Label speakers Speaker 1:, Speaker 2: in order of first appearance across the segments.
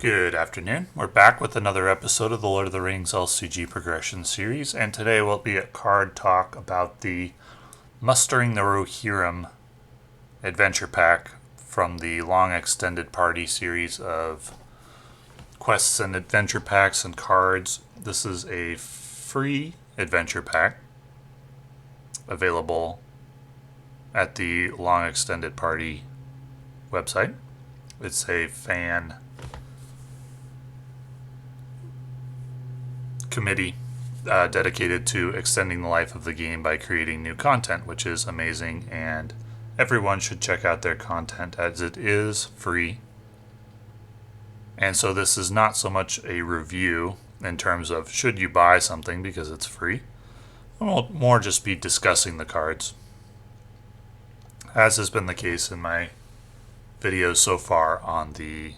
Speaker 1: Good afternoon. We're back with another episode of the Lord of the Rings LCG Progression Series, and today will be a card talk about the Mustering the Rohirrim adventure pack from the long extended party series of quests and adventure packs and cards. This is a free adventure pack available at the long extended party website. It's a fan committee dedicated to extending the life of the game by creating new content, which is amazing, and everyone should check out their content as it is free. And so this is not so much a review in terms of should you buy something because it's free. We'll more just be discussing the cards, as has been the case in my videos so far on the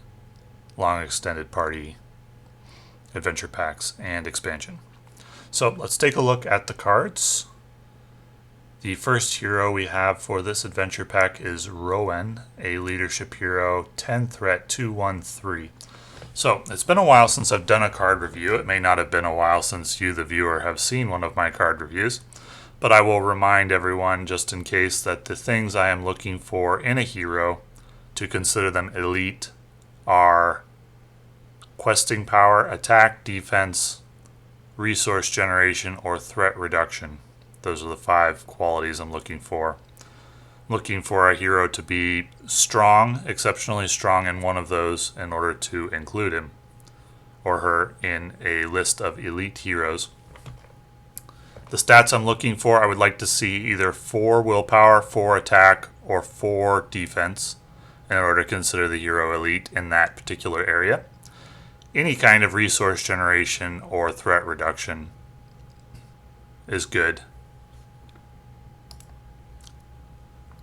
Speaker 1: long extended party adventure packs and expansion. So let's take a look at the cards. The first hero we have for this adventure pack is Rowan, a leadership hero, 10 threat, 2/1/3. So it's been a while since I've done a card review. It may not have been a while since you, the viewer, have seen one of my card reviews, but I will remind everyone, just in case, that the things I am looking for in a hero to consider them elite are questing power, attack, defense, resource generation, or threat reduction. Those are the 5 qualities I'm looking for. I'm looking for a hero to be strong, exceptionally strong in one of those in order to include him or her in a list of elite heroes. The stats I'm looking for, I would like to see either 4 willpower, 4 attack, or 4 defense in order to consider the hero elite in that particular area. Any kind of resource generation or threat reduction is good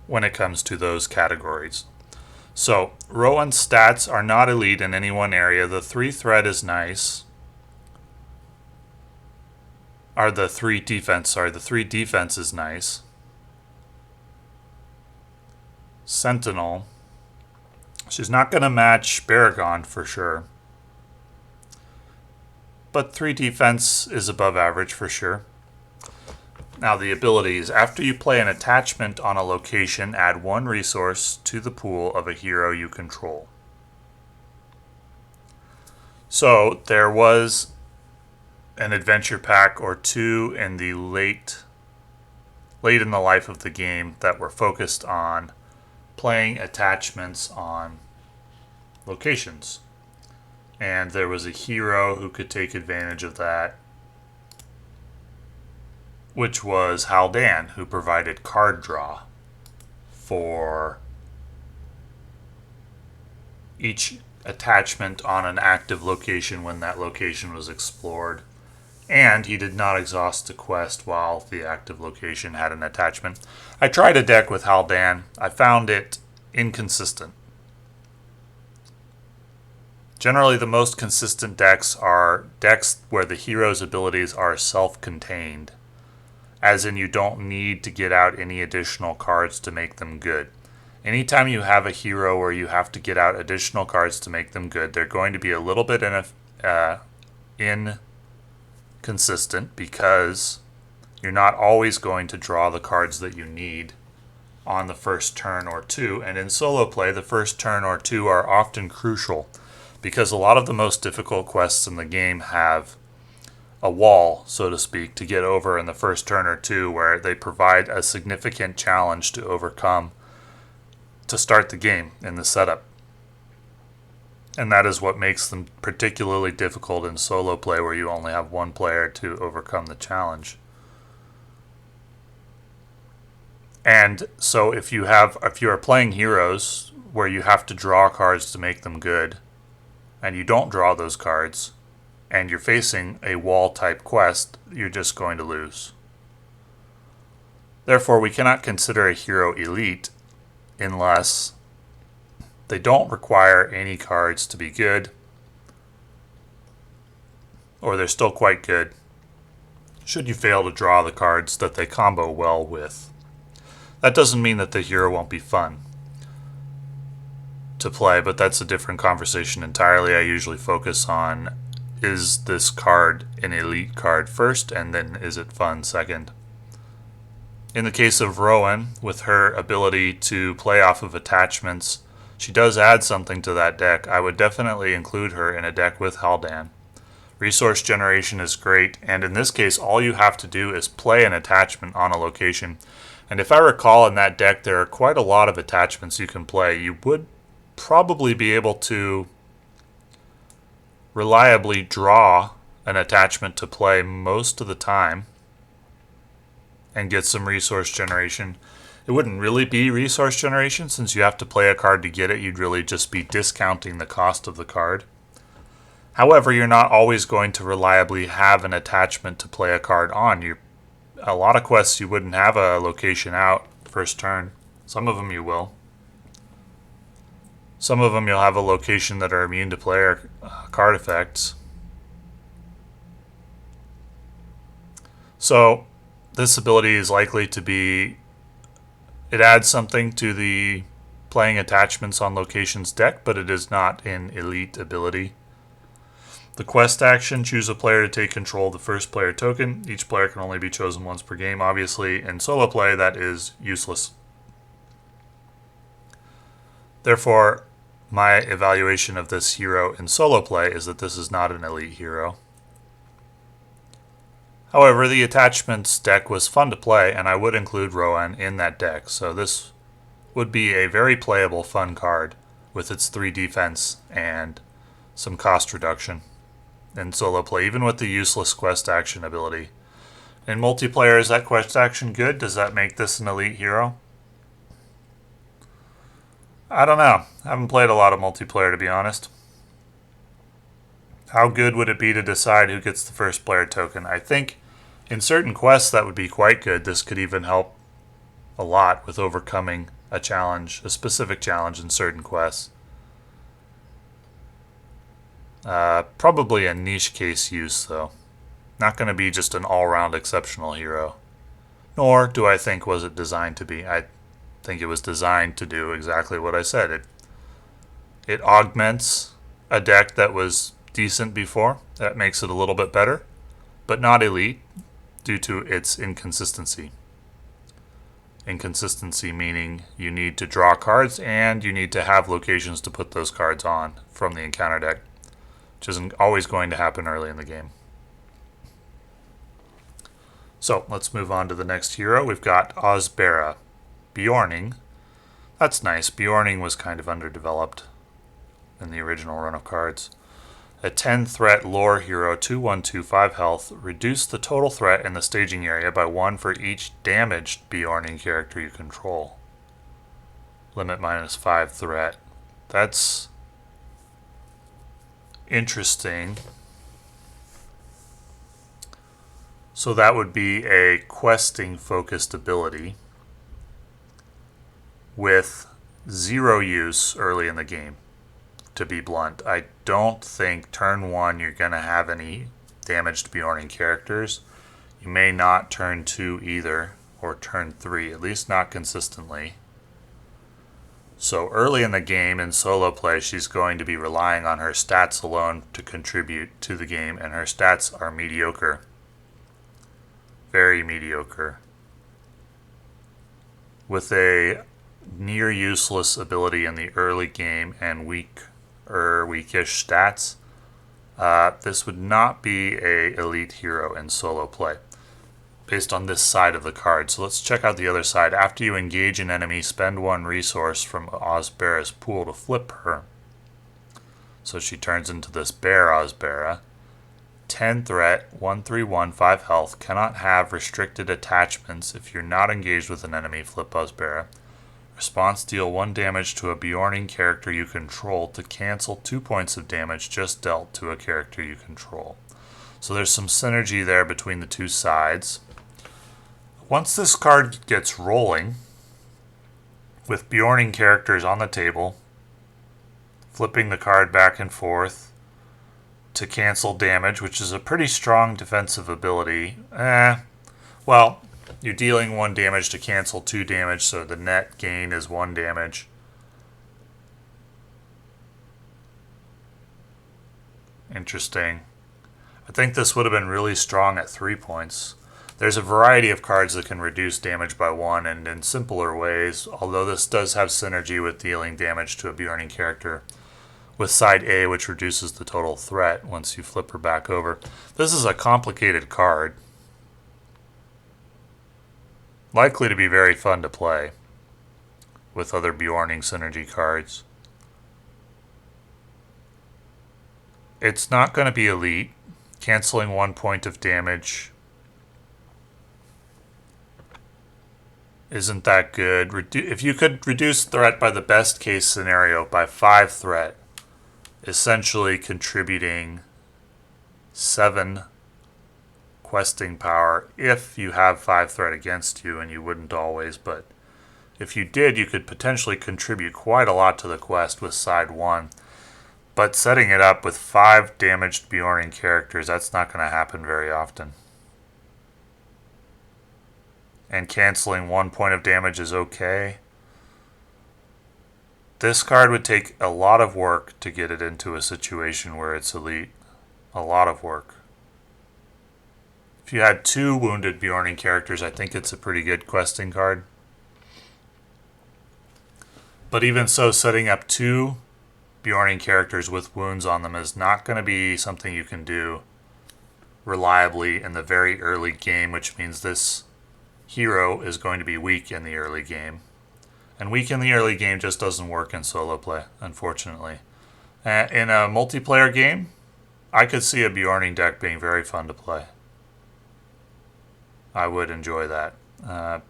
Speaker 1: when it comes to those categories. So, Rowan's stats are not elite in any one area. The 3 threat is nice. The 3 defense is nice. Sentinel. She's not going to match Baragon for sure, but 3 defense is above average for sure. Now the abilities. After you play an attachment on a location, add 1 resource to the pool of a hero you control. So there was an adventure pack or 2 in the late in the life of the game that were focused on playing attachments on locations. And there was a hero who could take advantage of that, which was Haldan, who provided card draw for each attachment on an active location when that location was explored. And he did not exhaust the quest while the active location had an attachment. I tried a deck with Haldan. I found it inconsistent. Generally, the most consistent decks are decks where the hero's abilities are self-contained, as in you don't need to get out any additional cards to make them good. Anytime you have a hero where you have to get out additional cards to make them good, they're going to be a little bit inconsistent because you're not always going to draw the cards that you need on the first turn or 2. And in solo play, the first turn or 2 are often crucial, because a lot of the most difficult quests in the game have a wall, so to speak, to get over in the first turn or 2, where they provide a significant challenge to overcome to start the game in the setup. And that is what makes them particularly difficult in solo play, where you only have 1 player to overcome the challenge. And so if you are playing heroes where you have to draw cards to make them good, and you don't draw those cards, and you're facing a wall-type quest, you're just going to lose. Therefore, we cannot consider a hero elite unless they don't require any cards to be good, or they're still quite good, should you fail to draw the cards that they combo well with. That doesn't mean that the hero won't be fun. to play, but that's a different conversation entirely. I usually focus on, is this card an elite card first, and then is it fun second? In the case of Rowan, with her ability to play off of attachments, she does add something to that deck. I would definitely include her in a deck with Haldan. Resource generation is great, and in this case, all you have to do is play an attachment on a location. And if I recall, in that deck, there are quite a lot of attachments you can play. You would probably be able to reliably draw an attachment to play most of the time and get some resource generation. It wouldn't really be resource generation since you have to play a card to get it. You'd really just be discounting the cost of the card. However, you're not always going to reliably have an attachment to play a card on. A lot of quests you wouldn't have a location out first turn. Some of them you will. Some of them you'll have a location that are immune to player card effects. So this ability is likely to be, it adds something to the playing attachments on locations deck, but it is not an elite ability. The quest action, choose a player to take control of the first player token. Each player can only be chosen once per game. Obviously, in solo play, that is useless. Therefore, my evaluation of this hero in solo play is that this is not an elite hero. However, the attachments deck was fun to play, and I would include Rowan in that deck, so this would be a very playable, fun card with its 3 defense and some cost reduction in solo play, even with the useless quest action ability. In multiplayer, is that quest action good? Does that make this an elite hero? I don't know. I haven't played a lot of multiplayer, to be honest. How good would it be to decide who gets the first player token? I think in certain quests that would be quite good. This could even help a lot with overcoming a challenge, a specific challenge in certain quests. Probably a niche case use, though. Not going to be just an all-round exceptional hero. Nor do I think was it designed to be. I think it was designed to do exactly what I said. It augments a deck that was decent before. That makes it a little bit better, but not elite due to its inconsistency. Inconsistency meaning you need to draw cards and you need to have locations to put those cards on from the encounter deck, which isn't always going to happen early in the game. So let's move on to the next hero. We've got Osbera. Bjorning. That's nice. Bjorning was kind of underdeveloped in the original run of cards. A 10 threat lore hero, 2/1/2, 5 health. Reduce the total threat in the staging area by 1 for each damaged Bjorning character you control. Limit -5 threat. That's interesting. So that would be a questing focused ability with 0 use early in the game. To be blunt, I don't think turn 1 you're going to have any damaged Bjorning characters. You may not turn 2 either, or turn 3, at least not consistently. So early in the game in solo play, she's going to be relying on her stats alone to contribute to the game, and her stats are mediocre. Very mediocre. With a near useless ability in the early game and weakish stats, this would not be a elite hero in solo play based on this side of the card. So let's check out the other side. After you engage an enemy, spend 1 resource from Osbera's pool to flip her. So she turns into this bear Osbera. 10 threat, 1/3/1, 5 health, cannot have restricted attachments. If you're not engaged with an enemy, flip Osbera. Response, deal 1 damage to a Bjorning character you control to cancel 2 points of damage just dealt to a character you control. So there's some synergy there between the two sides. Once this card gets rolling, with Bjorning characters on the table, flipping the card back and forth to cancel damage, which is a pretty strong defensive ability. Well, you're dealing 1 damage to cancel 2 damage, so the net gain is 1 damage. Interesting. I think this would have been really strong at 3 points. There's a variety of cards that can reduce damage by 1 and in simpler ways, although this does have synergy with dealing damage to a Bjorning character with side A, which reduces the total threat once you flip her back over. This is a complicated card. Likely to be very fun to play with other Bjorning synergy cards. It's not going to be elite. Canceling 1 point of damage isn't that good. If you could reduce threat by the best case scenario by 5 threat, essentially contributing 7 questing power if you have 5 threat against you, and you wouldn't always, but if you did, you could potentially contribute quite a lot to the quest with side 1. But setting it up with 5 damaged Bjorning characters, that's not going to happen very often. And canceling 1 point of damage is okay. This card would take a lot of work to get it into a situation where it's elite. A lot of work. If you had 2 wounded Bjorning characters, I think it's a pretty good questing card. But even so, setting up 2 Bjorning characters with wounds on them is not going to be something you can do reliably in the very early game, which means this hero is going to be weak in the early game. And weak in the early game just doesn't work in solo play, unfortunately. In a multiplayer game, I could see a Bjorning deck being very fun to play. I would enjoy that.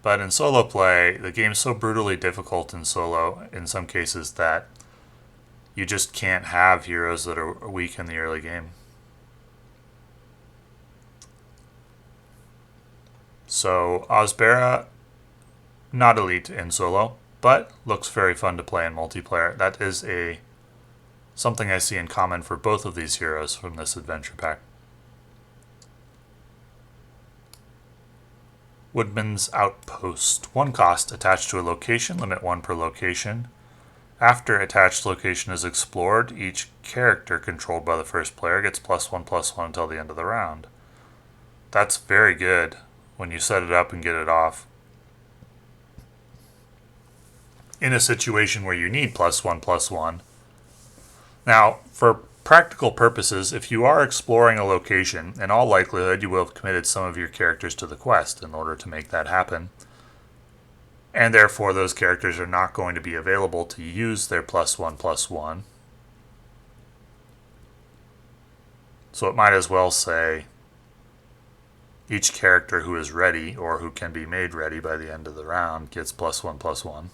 Speaker 1: But in solo play, the game's so brutally difficult in solo, in some cases, that you just can't have heroes that are weak in the early game. So Osbera, not elite in solo, but looks very fun to play in multiplayer. That is something I see in common for both of these heroes from this adventure pack. Woodman's Outpost. 1 cost, attached to a location, limit 1 per location. After attached location is explored, each character controlled by the first player gets +1/+1 until the end of the round. That's very good when you set it up and get it off. In a situation where you need +1/+1. Now, for practical purposes, if you are exploring a location, in all likelihood you will have committed some of your characters to the quest in order to make that happen. And therefore those characters are not going to be available to use their +1/+1. So it might as well say each character who is ready or who can be made ready by the end of the round gets +1/+1.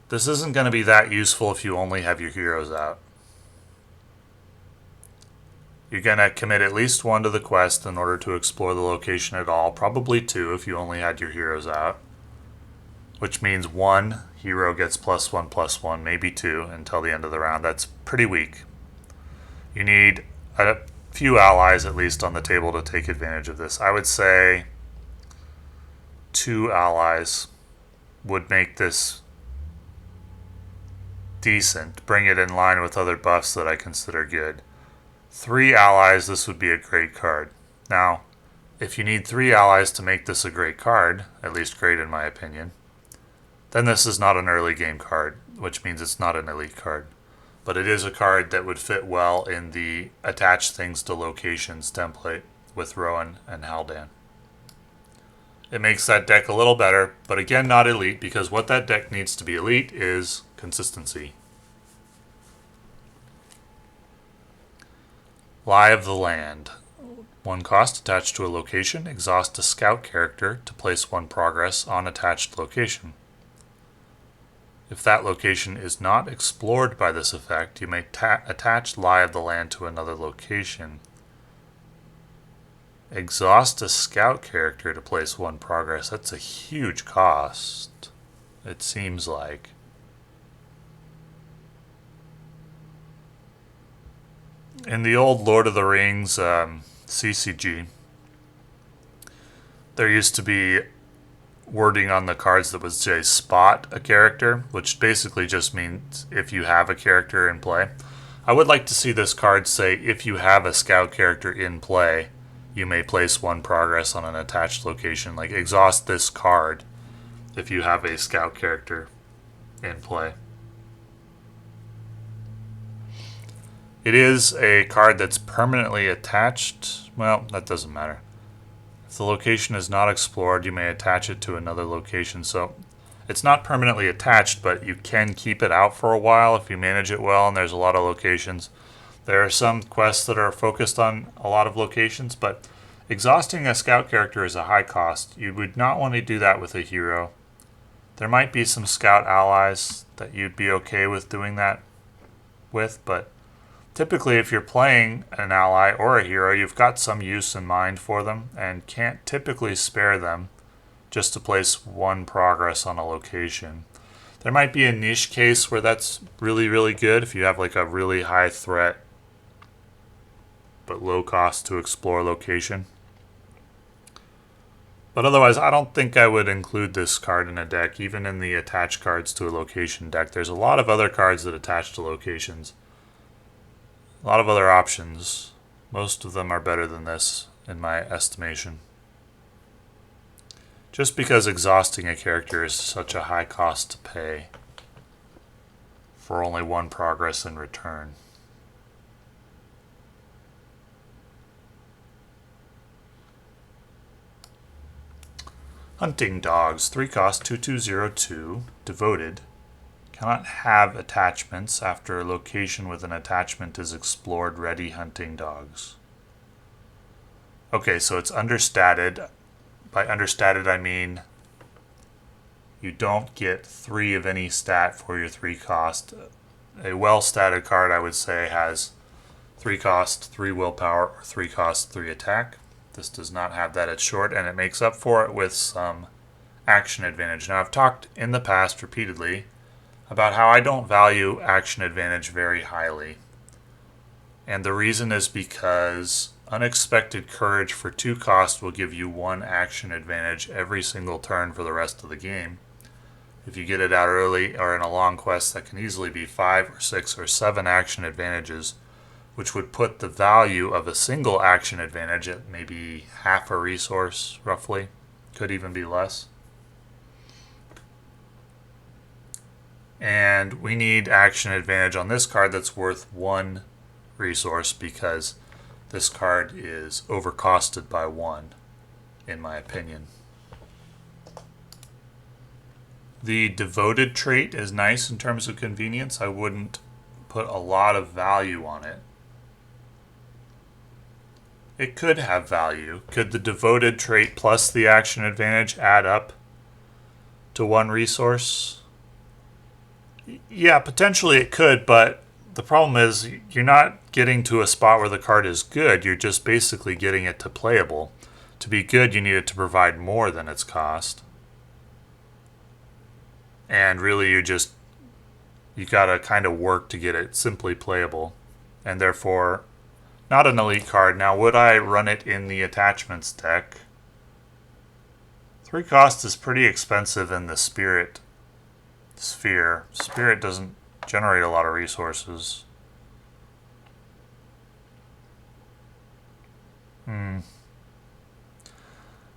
Speaker 1: This isn't going to be that useful if you only have your heroes out. You're going to commit at least 1 to the quest in order to explore the location at all. Probably 2 if you only had your heroes out. Which means 1 hero gets +1/+1, maybe 2 until the end of the round. That's pretty weak. You need a few allies at least on the table to take advantage of this. I would say 2 allies would make this decent, bring it in line with other buffs that I consider good. 3 allies, this would be a great card. Now, if you need 3 allies to make this a great card, at least great in my opinion, then this is not an early game card, which means it's not an elite card. But it is a card that would fit well in the attach things to locations template with Rowan and Haldan. It makes that deck a little better, but again not elite, because what that deck needs to be elite is consistency. Lie of the Land. 1 cost, attached to a location. Exhaust a scout character to place 1 progress on attached location. If that location is not explored by this effect, you may attach Lie of the Land to another location. Exhaust a scout character to place 1 progress. That's a huge cost, it seems like. In the old Lord of the Rings CCG, there used to be wording on the cards that would say spot a character, which basically just means if you have a character in play. I would like to see this card say if you have a scout character in play, you may place 1 progress on an attached location. Like exhaust this card if you have a scout character in play. It is a card that's permanently attached. Well, that doesn't matter. If the location is not explored, you may attach it to another location. So it's not permanently attached, but you can keep it out for a while if you manage it well, and there's a lot of locations. There are some quests that are focused on a lot of locations, but exhausting a scout character is a high cost. You would not want to do that with a hero. There might be some scout allies that you'd be okay with doing that with, but typically if you're playing an ally or a hero, you've got some use in mind for them and can't typically spare them just to place 1 progress on a location. There might be a niche case where that's really, really good if you have like a really high threat but low cost to explore location. But otherwise, I don't think I would include this card in a deck, even in the attach cards to a location deck. There's a lot of other cards that attach to locations. A lot of other options. Most of them are better than this, in my estimation. Just because exhausting a character is such a high cost to pay for only 1 progress in return. Hunting Dogs, 3 cost, 2202, devoted. Cannot have attachments after a location with an attachment is explored. Ready hunting dogs. Okay, so it's understated. By understated, I mean you don't get 3 of any stat for your 3 cost. A well-statted card, I would say, has 3 cost, 3 willpower, or 3 cost, 3 attack. This does not have that at short, and it makes up for it with some action advantage. Now, I've talked in the past repeatedly about how I don't value action advantage very highly. And the reason is because unexpected courage for 2 cost will give you 1 action advantage every single turn for the rest of the game. If you get it out early or in a long quest, that can easily be 5 or 6 or 7 action advantages, which would put the value of a single action advantage at maybe half a resource, roughly. Could even be less. And we need action advantage on this card that's worth 1 resource because this card is overcosted by 1, in my opinion. The devoted trait is nice in terms of convenience. I wouldn't put a lot of value on it. It could have value. Could the devoted trait plus the action advantage add up to 1 resource? Yeah, potentially it could, but the problem is you're not getting to a spot where the card is good. You're just basically getting it to playable. To be good, you need it to provide more than its cost. And really, you gotta kind of work to get it simply playable. And therefore, not an elite card. Now, would I run it in the attachments deck? 3 cost is pretty expensive in the Spirit sphere. Spirit doesn't generate a lot of resources.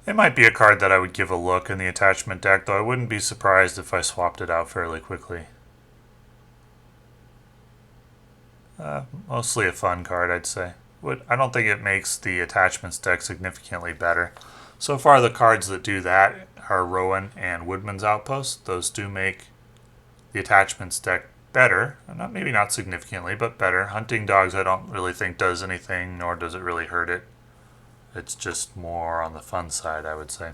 Speaker 1: It might be a card that I would give a look in the attachment deck, though I wouldn't be surprised if I swapped it out fairly quickly. Mostly a fun card, I'd say. I don't think it makes the attachments deck significantly better. So far, the cards that do that are Rowan and Woodman's Outpost. Those do make the attachments deck better. Maybe not significantly, but better. Hunting Dogs I don't really think does anything, nor does it really hurt it. It's just more on the fun side, I would say.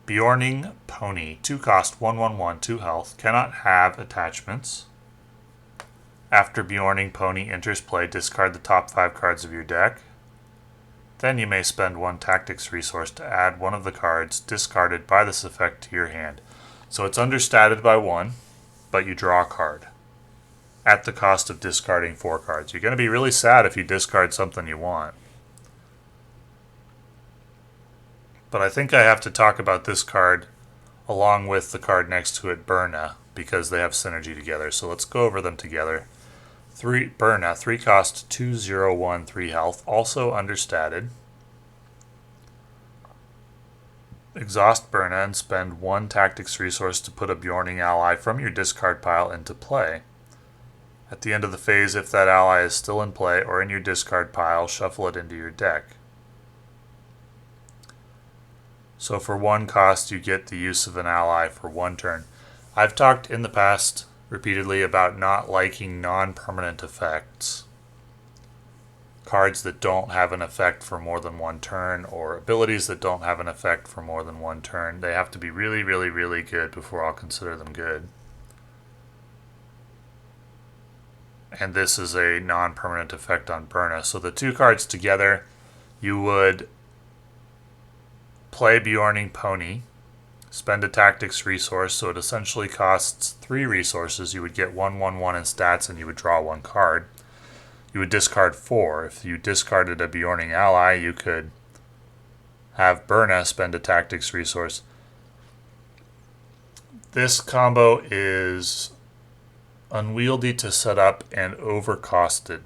Speaker 1: Bjorning Pony. 2 cost, 1/1/1, 2 health. Cannot have attachments. After Bjorning Pony enters play, discard the top 5 cards of your deck. Then you may spend 1 tactics resource to add 1 of the cards discarded by this effect to your hand. So it's understated by 1, but you draw a card at the cost of discarding 4 cards. You're going to be really sad if you discard something you want. But I think I have to talk about this card along with the card next to it, Burna, because they have synergy together. So let's go over them together. Burna, 3 cost, 2/0/1, 3 health, also understated. Exhaust Burna and spend 1 tactics resource to put a Bjorning ally from your discard pile into play. At the end of the phase, if that ally is still in play or in your discard pile, shuffle it into your deck. So for 1 cost, you get the use of an ally for 1 turn. I've talked in the past repeatedly about not liking non-permanent effects. Cards that don't have an effect for more than 1 turn, or abilities that don't have an effect for more than 1 turn. They have to be really, really, really good before I'll consider them good. And this is a non-permanent effect on Burna. So the 2 cards together, you would play Bjorning Pony, spend a tactics resource, so it essentially costs 3 resources. You would get 1/1/1 in stats and you would draw 1 card. You would discard 4. If you discarded a Bjorning ally, you could have Burna spend a tactics resource. This combo is unwieldy to set up and overcosted.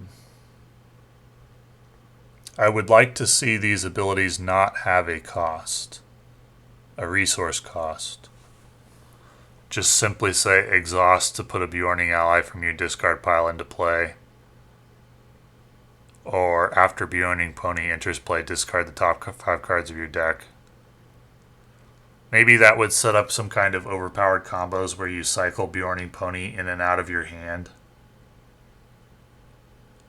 Speaker 1: I would like to see these abilities not have a cost, a resource cost. Just simply say exhaust to put a Bjorning ally from your discard pile into play. Or after Bjorning Pony enters play, discard the top 5 cards of your deck. Maybe that would set up some kind of overpowered combos where you cycle Bjorning Pony in and out of your hand.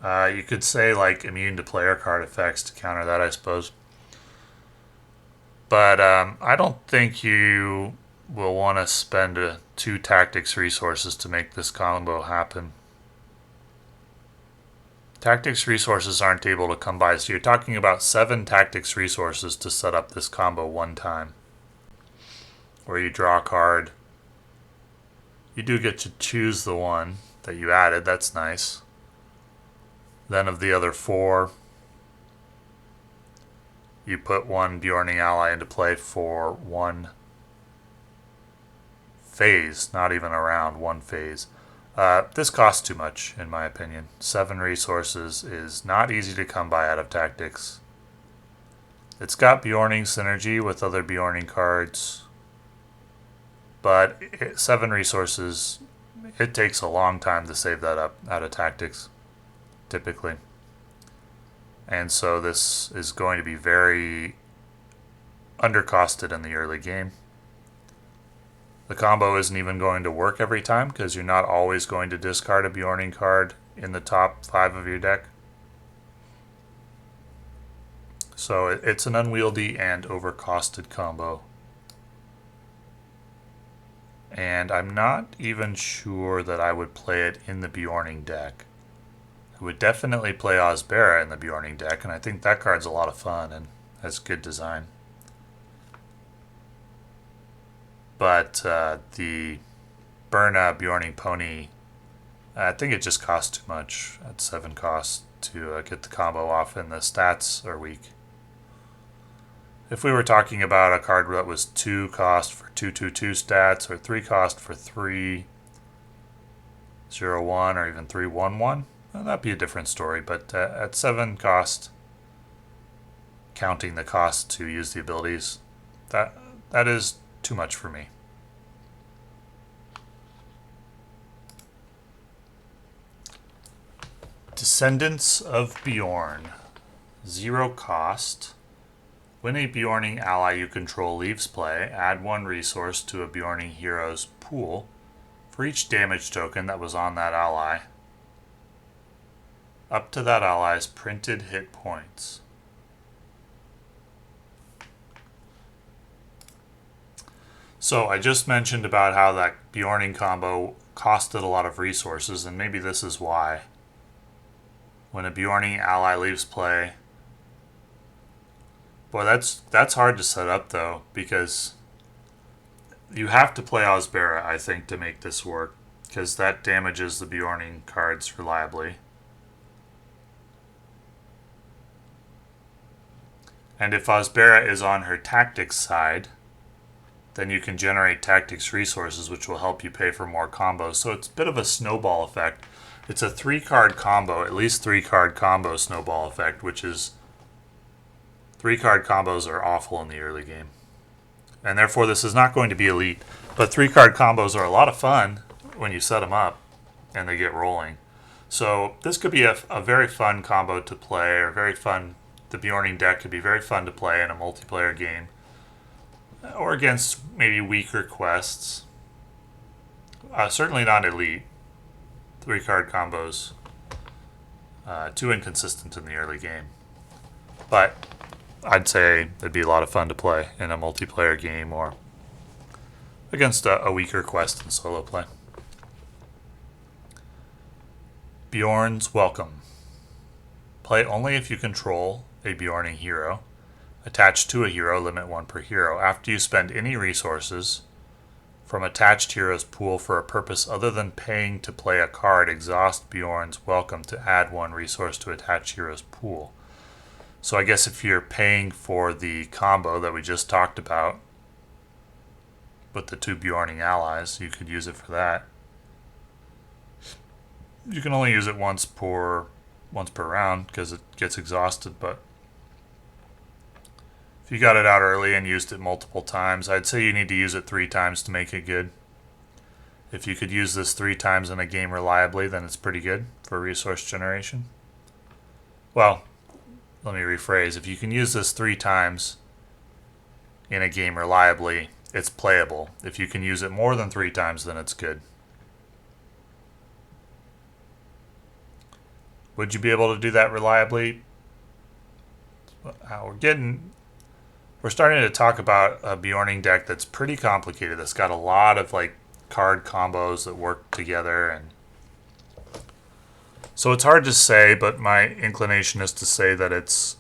Speaker 1: You could say like immune to player card effects to counter that, I suppose. But I don't think you will want to spend 2 tactics resources to make this combo happen. Tactics resources aren't able to come by, so you're talking about 7 tactics resources to set up this combo 1 time. Where you draw a card. You do get to choose the one that you added, that's nice. Then of the other 4, you put 1 Bjorning ally into play for 1 phase, not even a round, 1 phase. This costs too much, in my opinion. 7 resources is not easy to come by out of tactics. It's got Bjorning synergy with other Bjorning cards, but 7 resources, it takes a long time to save that up out of tactics, typically. And so this is going to be very undercosted in the early game. The combo isn't even going to work every time because you're not always going to discard a Bjorning card in the top 5 of your deck. So it's an unwieldy and overcosted combo. And I'm not even sure that I would play it in the Bjorning deck. I would definitely play Osbera in the Bjorning deck, and I think that card's a lot of fun and has good design. But the Burna Bjorning Pony, I think it just costs too much at 7 costs to get the combo off, and the stats are weak. If we were talking about a card that was 2 cost for 2/2/2 stats, or 3 cost for 3/0/1, or even 3/1/1, well, that'd be a different story. But at 7 cost, counting the cost to use the abilities, that is too much for me. Descendants of Bjorn. 0 cost. When a Bjorning ally you control leaves play, add 1 resource to a Bjorning hero's pool for each damage token that was on that ally, up to that ally's printed hit points. So I just mentioned about how that Bjorning combo costed a lot of resources, and maybe this is why. When a Bjorning ally leaves play, boy, that's hard to set up though, because you have to play Osbera, I think, to make this work, because that damages the Bjorning cards reliably. And if Osbera is on her tactics side, then you can generate tactics resources, which will help you pay for more combos. So it's a bit of a snowball effect. It's a 3-card combo, at least 3-card combo snowball effect, which is 3-card combos are awful in the early game. And therefore this is not going to be elite. But 3-card combos are a lot of fun when you set them up and they get rolling. So this could be a very fun combo to play, or very fun. The Bjorning deck could be very fun to play in a multiplayer game, or against maybe weaker quests. Certainly not elite. 3-card combos, too inconsistent in the early game. But I'd say it'd be a lot of fun to play in a multiplayer game or against a weaker quest in solo play. Bjorn's Welcome. Play only if you control a Bjorning hero. Attached to a hero, limit 1 per hero. After you spend any resources from attached hero's pool for a purpose other than paying to play a card, exhaust Bjorn's Welcome to add 1 resource to attached hero's pool. So I guess if you're paying for the combo that we just talked about with the 2 Bjorning allies, you could use it for that. You can only use it once per round because it gets exhausted, but if you got it out early and used it multiple times, I'd say you need to use it 3 times to make it good. If you could use this 3 times in a game reliably, then it's pretty good for resource generation. Well, let me rephrase. If you can use this 3 times in a game reliably, it's playable. If you can use it more than 3 times, then it's good. Would you be able to do that reliably? We're starting to talk about a Bjorning deck that's pretty complicated. That's got a lot of card combos that work together, and so it's hard to say, but my inclination is to say that it's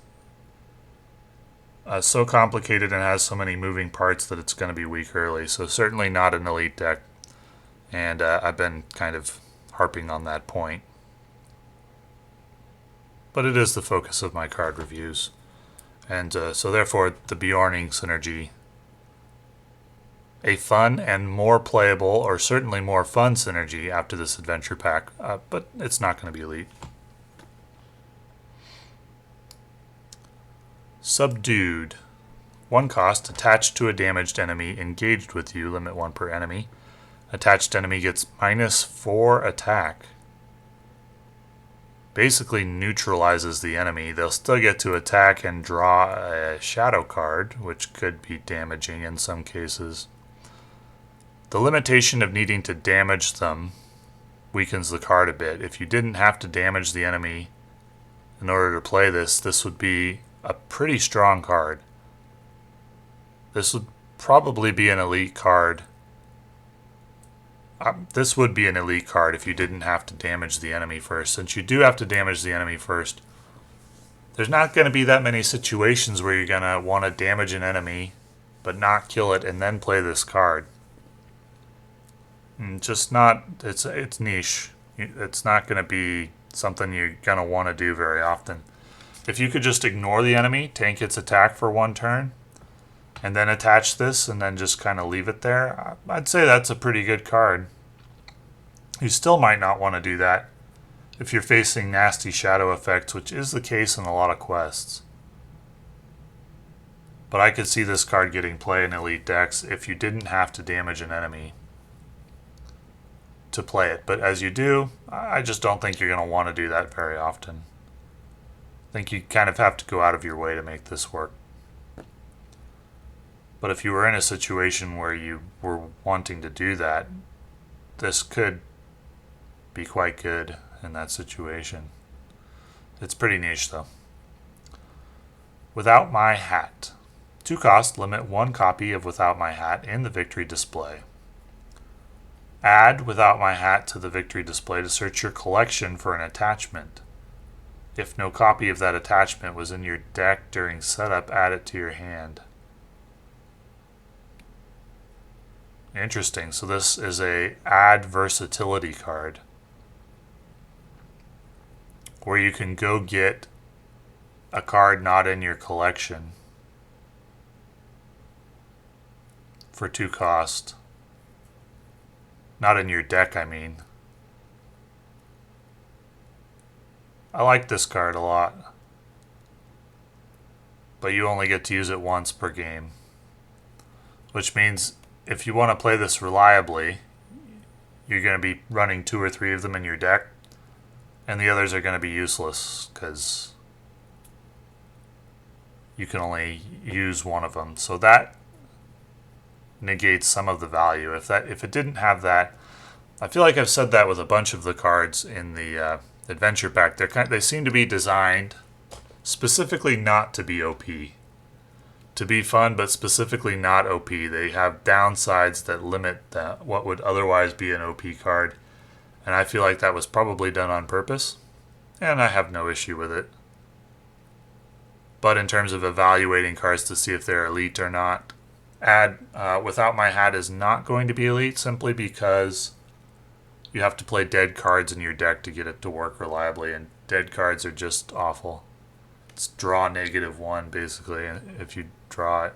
Speaker 1: so complicated and has so many moving parts that it's going to be weak early. So certainly not an elite deck, and I've been kind of harping on that point. But it is the focus of my card reviews. And so therefore the Bjorning synergy, a fun and more playable, or certainly more fun synergy after this adventure pack, but it's not going to be elite. Subdued. 1 cost, attached to a damaged enemy engaged with you, limit 1 per enemy. Attached enemy gets -4 attack. Basically neutralizes the enemy. They'll still get to attack and draw a shadow card, which could be damaging in some cases. The limitation of needing to damage them weakens the card a bit. If you didn't have to damage the enemy in order to play this would be a pretty strong card. This would probably be an elite card. This would be an elite card if you didn't have to damage the enemy first. Since you do have to damage the enemy first, there's not going to be that many situations where you're going to want to damage an enemy but not kill it and then play this card. Just not, it's niche. It's not going to be something you're going to want to do very often. If you could just ignore the enemy, tank its attack for 1 turn, and then attach this and then just kind of leave it there, I'd say that's a pretty good card. You still might not want to do that if you're facing nasty shadow effects, which is the case in a lot of quests. But I could see this card getting play in elite decks if you didn't have to damage an enemy to play it. But as you do, I just don't think you're going to want to do that very often. I think you kind of have to go out of your way to make this work. But if you were in a situation where you were wanting to do that, this could be quite good in that situation. It's pretty niche though. Without My Hat. 2 cost, limit 1 copy of Without My Hat in the victory display. Add Without My Hat to the victory display to search your collection for an attachment. If no copy of that attachment was in your deck during setup, add it to your hand. Interesting. So this is a add versatility card where you can go get a card not in your collection for 2 cost. Not in your deck, I mean. I like this card a lot. But you only get to use it once per game. Which means if you want to play this reliably, you're going to be running 2 or 3 of them in your deck. And the others are going to be useless because you can only use one of them. So that negates some of the value. If it didn't have that, I feel like I've said that with a bunch of the cards in the adventure pack. They seem to be designed specifically not to be OP. To be fun, but specifically not OP. They have downsides that limit what would otherwise be an OP card. And I feel like that was probably done on purpose. And I have no issue with it. But in terms of evaluating cards to see if they're elite or not, Without My Hat is not going to be elite simply because you have to play dead cards in your deck to get it to work reliably, and dead cards are just awful. It's draw -1 basically if you draw it.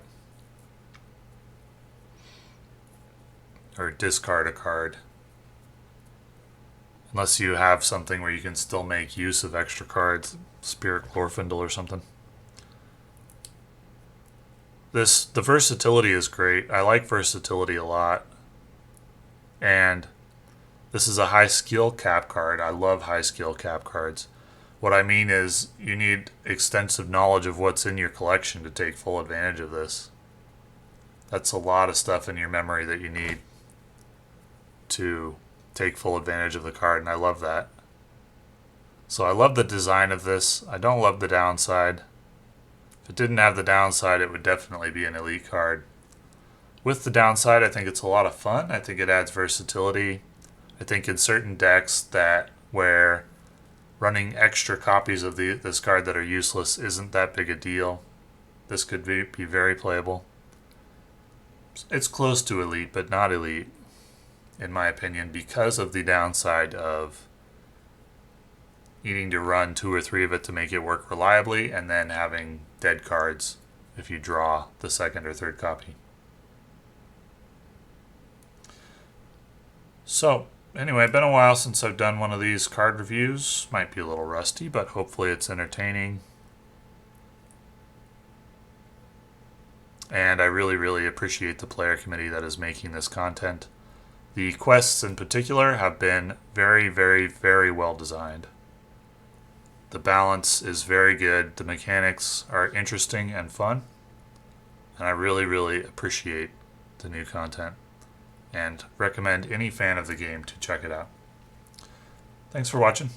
Speaker 1: Or discard a card. Unless you have something where you can still make use of extra cards, Spirit Glorfindel or something. The versatility is great. I like versatility a lot. And this is a high skill cap card. I love high skill cap cards. What I mean is you need extensive knowledge of what's in your collection to take full advantage of this. That's a lot of stuff in your memory that you need to take full advantage of the card, and I love that. So I love the design of this. I don't love the downside. If it didn't have the downside, it would definitely be an elite card. With the downside, I think it's a lot of fun. I think it adds versatility. I think in certain decks where running extra copies of this card that are useless isn't that big a deal, this could be very playable. It's close to elite, but not elite, in my opinion, because of the downside of needing to run 2 or 3 of it to make it work reliably, and then having dead cards if you draw the second or third copy. So, anyway, it's been a while since I've done one of these card reviews. Might be a little rusty, but hopefully it's entertaining. And I really, really appreciate the player committee that is making this content. The quests in particular have been very, very, very well designed. The balance is very good. The mechanics are interesting and fun. And I really, really appreciate the new content and recommend any fan of the game to check it out. Thanks for watching.